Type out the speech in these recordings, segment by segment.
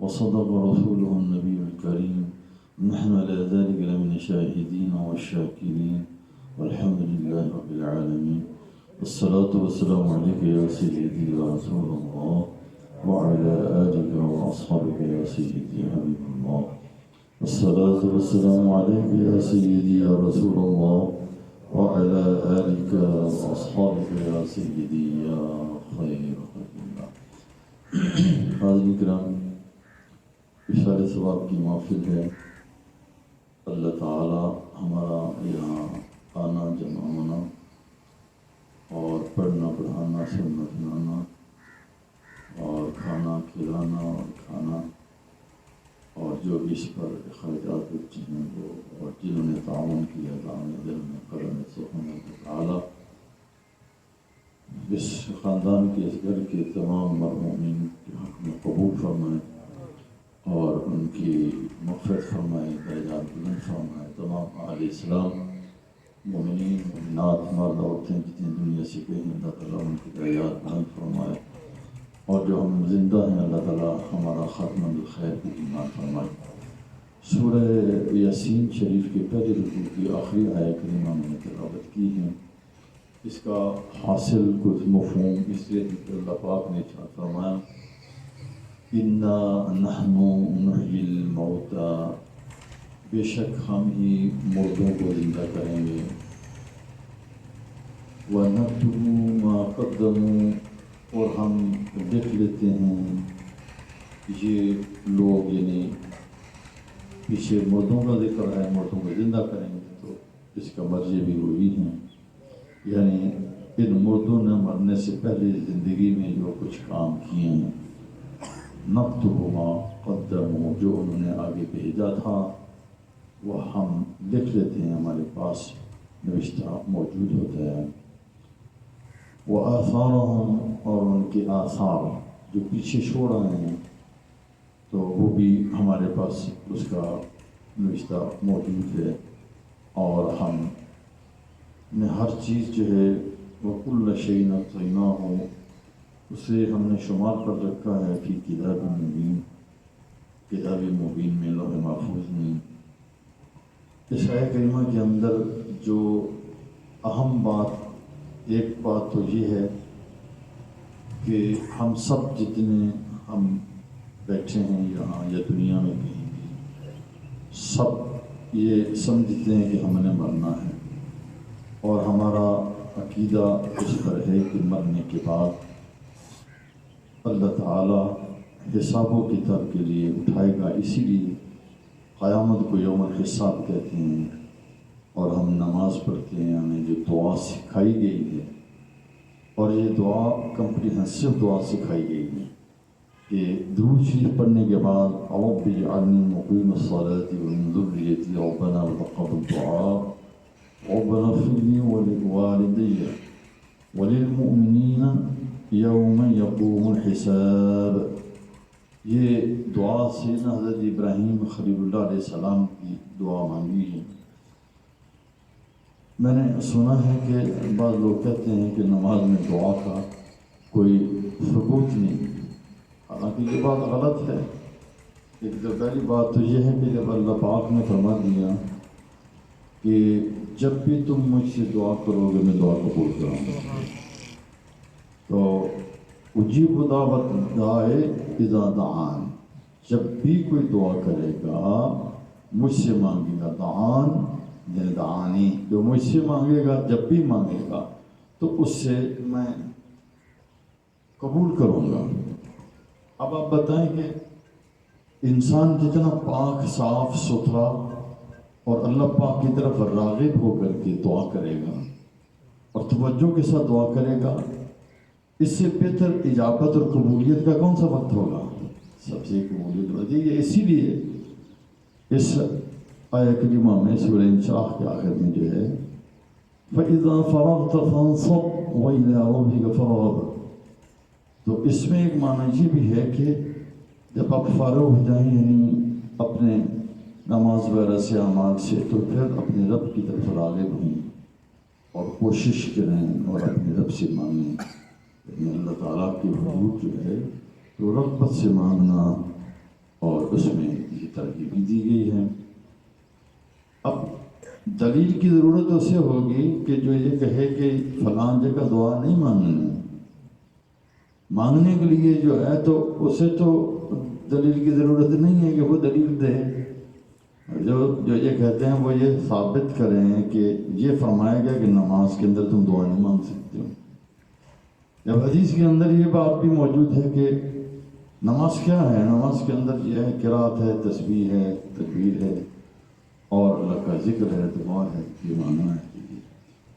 وصدق رسوله النبي الكريم نحن على ذلك لمن الشاهدين والشاكرين والحمد لله رب العالمين والصلاة والسلام عليك يا سيدي يا رسول الله وعلى آلك وأصحابك يا سيدي حبيب الله والصلاة والسلام عليك يا سيدي يا رسول الله وعلى آلك وأصحابك يا سيدي يا خير خلق الله. حاضرین کرام، اشارے ثواب کی محفل ہے. اللہ تعالی ہمارا یہاں آنا، جمع ہونا اور پڑھنا پڑھانا، سننا سنانا اور کھانا کھلانا اور کھانا اور جو بھی اس پر اخراجات بچے ہیں وہ اور جنہوں نے تعاون کیا تعاون دل میں کرم سبحانہ تعالی اس خاندان کے اس گھر کے تمام مرحومین کے حق میں قبول فرمائے اور ان کی مغفرت فرمائے، درجات بلند فرمائے. تمام اہل اسلام، مومنین، مومنات، مرد عورتیں جتنی دنیا سے گئے ہیں اللہ تعالیٰ ان کی درجات بلند فرمائے، اور جو ہم زندہ ہیں اللہ تعالیٰ ہمارا خاتمہ بالخیر کی ایمان فرمائے. سورہ یاسین شریف کے پہلے رکوع کی آخری آیت کریمہ میں نے تلاوت کی ہے. اس کا حاصل کچھ مفہوم اس لیے کہ اللہ پاک نے ارشاد فرمایا اِنَّا نَحْنُ نُحْيِي الْمَوْتَى، بے شک ہم ہی مردوں کو زندہ کریں گے. وَنَكْتُبُ مَا قَدَّمُوا، اور ہم لکھ لیتے ہیں یہ لوگ، یعنی پیچھے مردوں کا ذکر ہے، مردوں کو زندہ کریں گے تو اس کا مرجع بھی وہی ہیں، یعنی ان مردوں نے مرنے سے پہلے زندگی میں جو کچھ کام کیے ہیں. نکتب ما قدموا، جو انہوں نے آگے بھیجا تھا وہ ہم لکھ لیتے ہیں، ہمارے پاس نوشتہ موجود ہوتا ہے. وآثارہم، اور ان کے آثار جو پیچھے چھوڑ آئے ہیں تو وہ بھی ہمارے پاس اس کا نوشتہ موجود ہے، اور ہم نے ہر چیز جو ہے وَكُلَّ شَيْءٍ أَحْصَيْنَاهُ اسے ہم نے شمار کر رکھا ہے فی کتاب مبین، کتاب مبین میں، لوح محفوظ میں۔ اس آیہ کریمہ کے اندر جو اہم بات، ایک بات تو یہ ہے کہ ہم سب جتنے ہم بیٹھے ہیں یہاں یا دنیا میں کہیں بھی، سب یہ سمجھتے ہیں کہ ہم نے مرنا ہے، اور ہمارا عقیدہ اس پر ہے کہ مرنے کے بعد اللہ تعالیٰ حساب و کتاب کے لیے اٹھائے گا۔ اسی لیے قیامت کو یوم الحساب کہتے ہیں، اور ہم نماز پڑھتے ہیں، ہمیں جو دعا سکھائی گئی ہے، اور یہ دعا کمپریہنسو دعا سکھائی گئی ہے کہ درود شریف پڑھنے کے بعد رب اجعلنی مقیم الصلاۃ ومن ذریتی ربنا وتقبل دعاء ربنا اغفر لی ولوالدی وللمؤمنین یوم یقوم الحساب۔ یہ دعا سیدنا حضرت ابراہیم خلیل اللہ علیہ السلام کی دعا مانگی ہے۔ میں نے سنا ہے کہ بعض لوگ کہتے ہیں کہ نماز میں دعا کا کوئی ثبوت نہیں، حالانکہ یہ بات غلط ہے۔ ایک تو پہلی بات تو یہ ہے کہ جب اللہ پاک نے فرما دیا کہ جب بھی تم مجھ سے دعا کرو گے میں دعا قبول کروں گا، تو اجیب دعوت داعی اذا دعان، جب بھی کوئی دعا کرے گا مجھ سے مانگے گا، دعان یعنی دعانی، جو مجھ سے مانگے گا، جب بھی مانگے گا تو اس سے میں قبول کروں گا۔ اب آپ بتائیں کہ انسان جتنا پاک صاف ستھرا اور اللہ پاک کی طرف راغب ہو کر کے دعا کرے گا اور توجہ کے ساتھ دعا کرے گا، اس سے بہتر اجابت اور قبولیت کا کون سا وقت ہوگا؟ سب سے قبولیت ہوتی ہے۔ اسی لیے اس آیہ کریمہ میں سورہ انشراح کے آخر میں جو ہے فَإِذَا فَرَغْتَ فَانصَبْ وَإِلَىٰ رَبِّكَ فَارْغَب، تو اس میں ایک معنی یہ بھی ہے کہ جب آپ فارغ ہو جائیں، یعنی اپنے نماز وغیرہ سے، اعمال سے، تو پھر اپنے رب کی طرف راغب ہوں اور کوشش کریں اور اپنے رب سے مانگیں۔ یعنی اللہ تعالیٰ کی حدود جو ہے تو رغبت سے مانگنا، اور اس میں یہ ترغیب بھی دی گئی ہے۔ اب دلیل کی ضرورت اسے ہوگی کہ جو یہ کہے کہ فلاں جگہ دعا نہیں مانگنے کے لیے جو ہے، تو اسے تو دلیل کی ضرورت نہیں ہے کہ وہ دلیل دے۔ جو یہ کہتے ہیں وہ یہ ثابت کریں کہ یہ فرمایا گیا کہ نماز کے اندر تم دعا نہیں مانگ سکتے ہو۔ جب حدیث کے اندر یہ بات بھی موجود ہے کہ نماز کیا ہے، نماز کے اندر یہ ہے قرات ہے، تسبیح ہے، تکبیر ہے، اور اللہ کا ذکر ہے، دعا ہے، یہ معنی ہے۔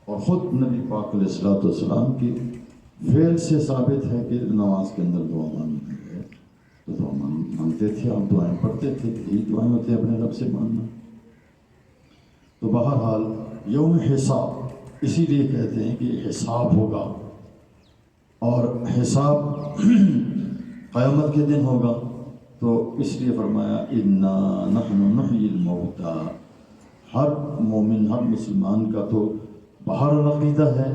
اور خود نبی پاک علیہ الصلوۃ والسلام کی فعل سے ثابت ہے کہ نماز کے اندر دعا مانگنا ہے، تو دعا مانگتے تھے، آپ دعائیں پڑھتے تھے، یہی دعائیں ہوتے ہیں اپنے رب سے مانگنا۔ تو بہرحال یوم حساب اسی لیے کہتے ہیں کہ حساب ہوگا، اور حساب قیامت کے دن ہوگا، تو اس لیے فرمایا انا نحن نحیی الموتیٰ۔ ہر مومن، ہر مسلمان کا تو بہرحال عقیدہ ہے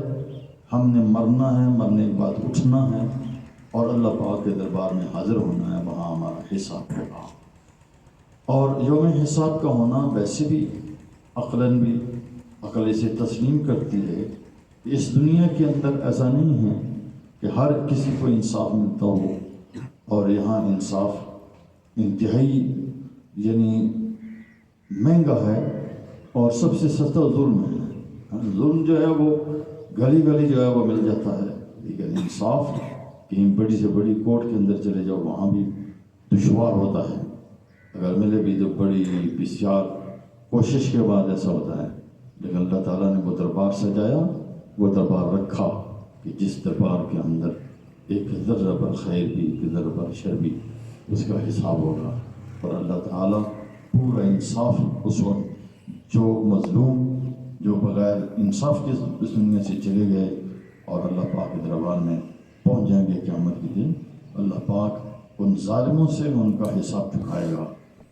ہم نے مرنا ہے، مرنے کے بعد اٹھنا ہے اور اللہ پاک کے دربار میں حاضر ہونا ہے، وہاں ہمارا حساب ہوگا۔ اور یوم حساب کا ہونا ویسے بھی عقلاً بھی عقل سے تسلیم کرتی ہے کہ اس دنیا کے اندر ایسا نہیں ہے کہ ہر کسی کو انصاف ملتا ہو، اور یہاں انصاف انتہائی یعنی مہنگا ہے، اور سب سے سستا ظلم ہے۔ ظلم جو ہے وہ گلی گلی جو ہے وہ مل جاتا ہے، لیکن انصاف کہیں بڑی سے بڑی کورٹ کے اندر چلے جاؤ وہاں بھی دشوار ہوتا ہے، اگر ملے بھی تو بڑی بسیار کوشش کے بعد ایسا ہوتا ہے۔ لیکن اللہ تعالیٰ نے وہ دربار سجایا، وہ دربار رکھا کہ جس دربار کے اندر ایک ذرہ پر خیر بھی، ایک ذرہ پر شر بھی، اس کا حساب ہوگا، اور اللہ تعالیٰ پورا انصاف اس وقت جو مظلوم، جو بغیر انصاف کے اس دنیا سے چلے گئے، اور اللہ پاک کے دربار میں پہنچ جائیں گے قیامت کے دن. اللہ پاک ان ظالموں سے ان کا حساب چکائے گا،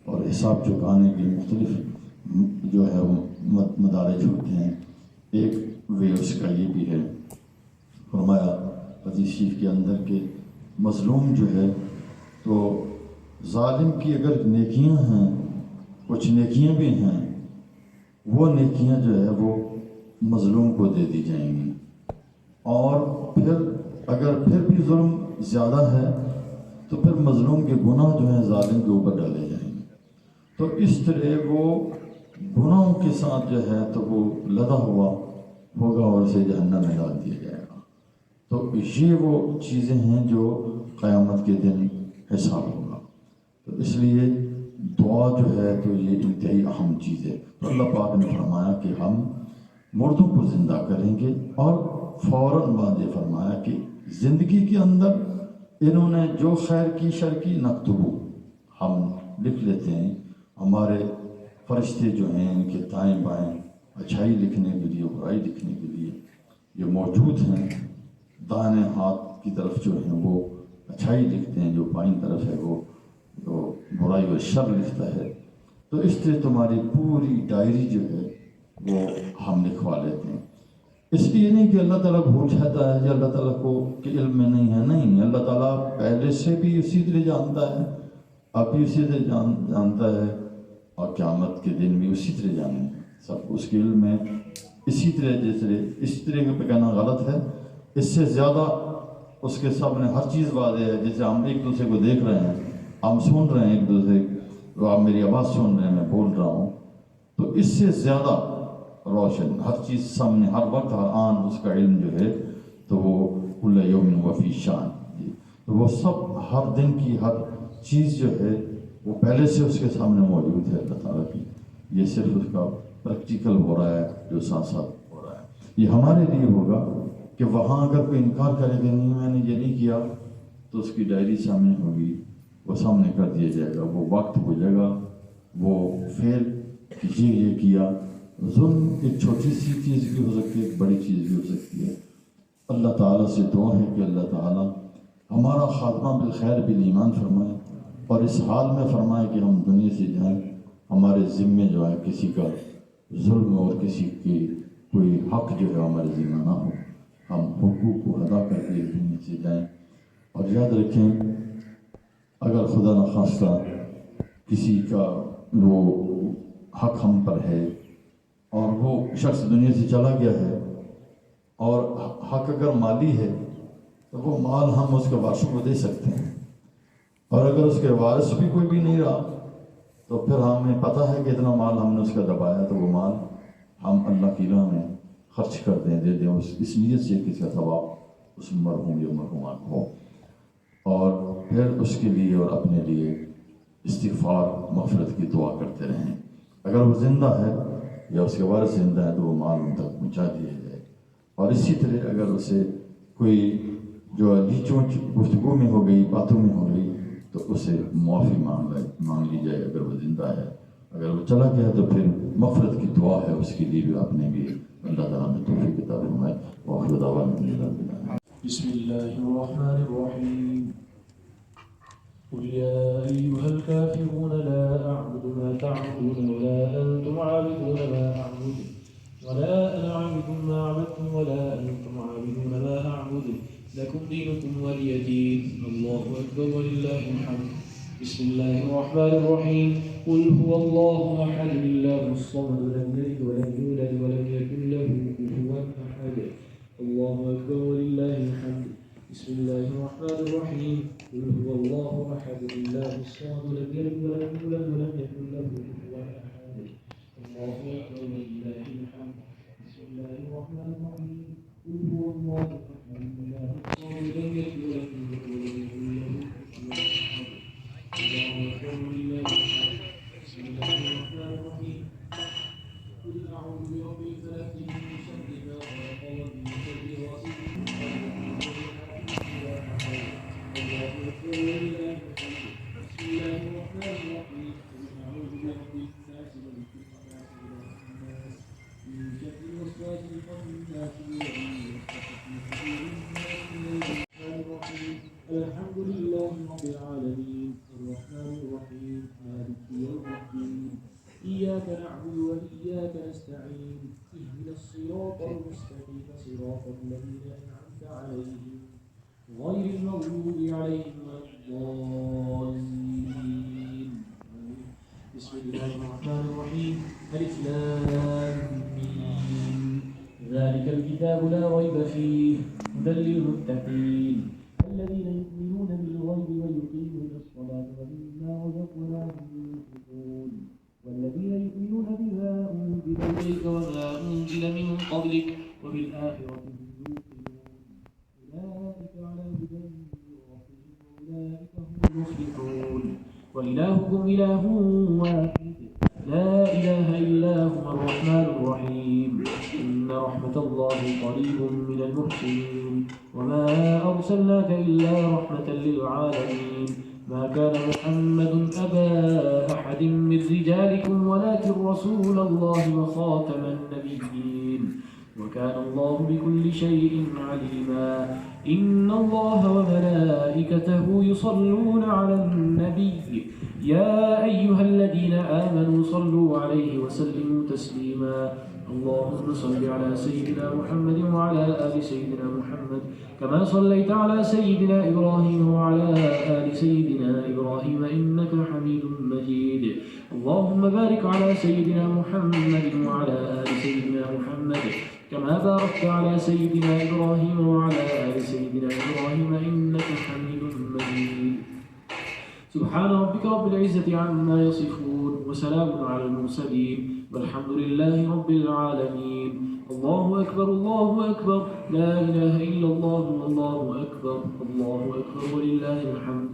اور حساب چکانے کے مختلف جو ہے وہ مدارج ہوتے ہیں. ایک وے اس کا یہ بھی ہے، فرمایا حدیث شریف کے اندر کہ مظلوم جو ہے تو ظالم کی اگر نیکیاں ہیں، کچھ نیکیاں بھی ہیں، وہ نیکیاں جو ہے وہ مظلوم کو دے دی جائیں گی، اور پھر اگر پھر بھی ظلم زیادہ ہے تو پھر مظلوم کے گناہ جو ہیں ظالم کے اوپر ڈالے جائیں گے. تو اس طرح وہ گناہوں کے ساتھ جو ہے تو وہ لدا ہوا ہوگا اور اسے جہنم میں ڈال دیا جائے گا. تو یہ وہ چیزیں ہیں جو قیامت کے دن حساب ہوگا. تو اس لیے دعا جو ہے تو یہ انتہائی اہم چیز ہے. تو اللہ پاک نے فرمایا کہ ہم مردوں کو زندہ کریں گے، اور فوراً بعد یہ فرمایا کہ زندگی کے اندر انہوں نے جو خیر کی شر کی نکتبو، ہم لکھ لیتے ہیں. ہمارے فرشتے جو ہیں ان کے دائیں بائیں اچھائی لکھنے کے لیے، برائی لکھنے کے لیے یہ موجود ہیں. دائیں ہاتھ کی طرف جو ہیں وہ اچھائی لکھتے ہیں، جو بائیں طرف ہے وہ برائی و شر لکھتا ہے. تو اس طرح تمہاری پوری ڈائری جو ہے وہ ہم لکھوا لیتے ہیں. اس لیے نہیں کہ اللہ تعالیٰ بھول جاتا ہے یا اللہ تعالیٰ کو کہ علم میں نہیں ہے، نہیں، اللہ تعالیٰ پہلے سے بھی اسی طرح جانتا ہے، اب بھی اسی طرح جانتا ہے، اور قیامت کے دن بھی اسی طرح جانے ہیں. سب اس کے علم میں اسی طرح، جیسے اس طرح پہ کہنا غلط ہے، اس سے زیادہ اس کے سامنے ہر چیز واضح ہے. جیسے ہم ایک دوسرے کو دیکھ رہے ہیں، ہم سن رہے ہیں ایک دوسرے کو، آپ میری آواز سن رہے ہیں، میں بول رہا ہوں، تو اس سے زیادہ روشن ہر چیز سامنے، ہر وقت ہر آن اس کا علم جو ہے تو وہ کل یوم و فی شان. تو وہ سب ہر دن کی ہر چیز جو ہے وہ پہلے سے اس کے سامنے موجود ہے اللہ تعالیٰ کی. یہ صرف اس کا پریکٹیکل ہو رہا ہے جو ساتھ ساتھ ہو رہا ہے. یہ ہمارے لیے ہوگا کہ وہاں اگر کوئی انکار کرے کہ نہیں میں نے یہ نہیں کیا، تو اس کی ڈائری سامنے ہوگی، وہ سامنے کر دیا جائے گا. وہ وقت ہو جائے گا، وہ فیل کہ یہ کیا. ظلم ایک چھوٹی سی چیز بھی ہو سکتی ہے، ایک بڑی چیز بھی ہو سکتی ہے. اللہ تعالیٰ سے دعا ہے کہ اللہ تعالیٰ ہمارا خاتمہ بالخیر بالایمان فرمائے، اور اس حال میں فرمائے کہ ہم دنیا سے جائیں ہمارے ذمے جو ہے کسی کا ظلم اور کسی کی کوئی حق جو ہے ہمارے ذمہ نہ ہو، ہم حقوق کو ادا کر کے دنیا سے جائیں. اور یاد رکھیں اگر خدا نخواستہ کسی کا وہ حق ہم پر ہے اور وہ شخص دنیا سے چلا گیا ہے، اور حق اگر مالی ہے تو وہ مال ہم اس کے وارثوں کو دے سکتے ہیں، اور اگر اس کے وارث بھی کوئی بھی نہیں رہا تو پھر ہمیں پتہ ہے کہ اتنا مال ہم نے اس کا دبایا، تو وہ مال ہم اللہ کی راہ میں خرچ کر دیں، دے دیں، اس نیت سے کہ اس کا ثواب اس مرحوم یا مرحومہ کو ہو. اور پھر اس کے لیے اور اپنے لیے استغفار مغفرت کی دعا کرتے رہیں. اگر وہ زندہ ہے یا اس کے وارث زندہ ہے تو وہ مال ان تک پہنچا دیا جائے. اور اسی طرح اگر اسے کوئی جو چونچ گفتگو میں ہو گئی، باتوں میں ہو گئی، تو اسے معافی مانگ لی جائے اگر وہ زندہ ہے. اگر وہ چلا گیا تو پھر مغفرت کی دعا ہے اس کے لیے بھی، اپنے بھی اللہ تعالیٰ نے توفیق عطا فرمائے. وآخر دعوانا الحمد للہ. بسم الله الرحمن الرحيم. قل يا أيها الكافرون لا أعبد ما تعبدون ولا أنتم عابدون ما أعبد ولا أنا عابد ما عبدتم ولا أنتم عابدون ما أعبد لكم دينكم ولي دين. الله أكبر ولله الحمد. بسم الله الرحمن الرحيم. قل هو الله أحد الله الصمد لم يلد ولم يولد ولم يكن له كفوا أحد. الله أكبر ولله الحمد. بسم الله الرحمن الرحيم. قل هو الله أحد الله الصمد لم يلد ولم يولد ولم يكن له كفوا أحد. الله أكبر ولله الحمد. بسم الله الرحمن الرحيم. قل هو الله أحد الله الصمد لم يلد ولم يولد ولم يكن له كفوا أحد. الله أكبر ولله الحمد. بسم الله الرحمن الرحيم. قل أعوذ برب الفلق من شر ما خلق ومن شر غاسق إذا وقب. الله أكبر ولله الحمد. بسم الله الرحمن الرحيم. قل أعوذ برب الناس ملك الناس إله الناس من شر الوسواس الخناس الذي يوسوس في الحمد لله رب العالمين الرحمن الرحيم مالك يوم الدين إياك نعبد وإياك نستعين اهدنا الصراط المستقيم صراط الذين أنعمت عليهم غير المغضوب عليهم ولا الضالين. بسم الله الرحمن الرحيم ألف لام ميم ذلك الكتاب لا ريب فيه هدى للمتقين الذين يؤمنون بالغيب ويقيمون الصلاة ومما رزقناهم ينفقون والذين يؤمنون بما أنزل إليك وما أنزل من قبلك وبالآخرة هم يوقنون أولئك على هدى من ربهم وأولئك هم المفلحون وإلهكم إله واحد لا إله إلا هو الرحمن الرحيم إن رحمة الله قريب من المحسنين وما أرسلناك إلا رحمة للعالمين ما كان محمد أبا أحد من رجالكم ولكن رسول الله وخاتم النبيين وكان الله بكل شيء عليما إن الله وملائكته يصلون على النبي يا أيها الذين آمنوا صلوا عليه وسلموا تسليما اللهم صل على سيدنا محمد وعلى آل سيدنا محمد كما صليت على سيدنا إبراهيم وعلى آل سيدنا إبراهيم إنك حميد مجيد اللهم بارك على سيدنا محمد وعلى آل سيدنا محمد كما باركت على سيدنا إبراهيم وعلى آل سيدنا إبراهيم إنك حميد مجيد سبحان ربك رب العزة عما يصفون وسلام على المرسلين والحمد لله رب العالمين الله أكبر لا إله إلا الله والله أكبر ولله الحمد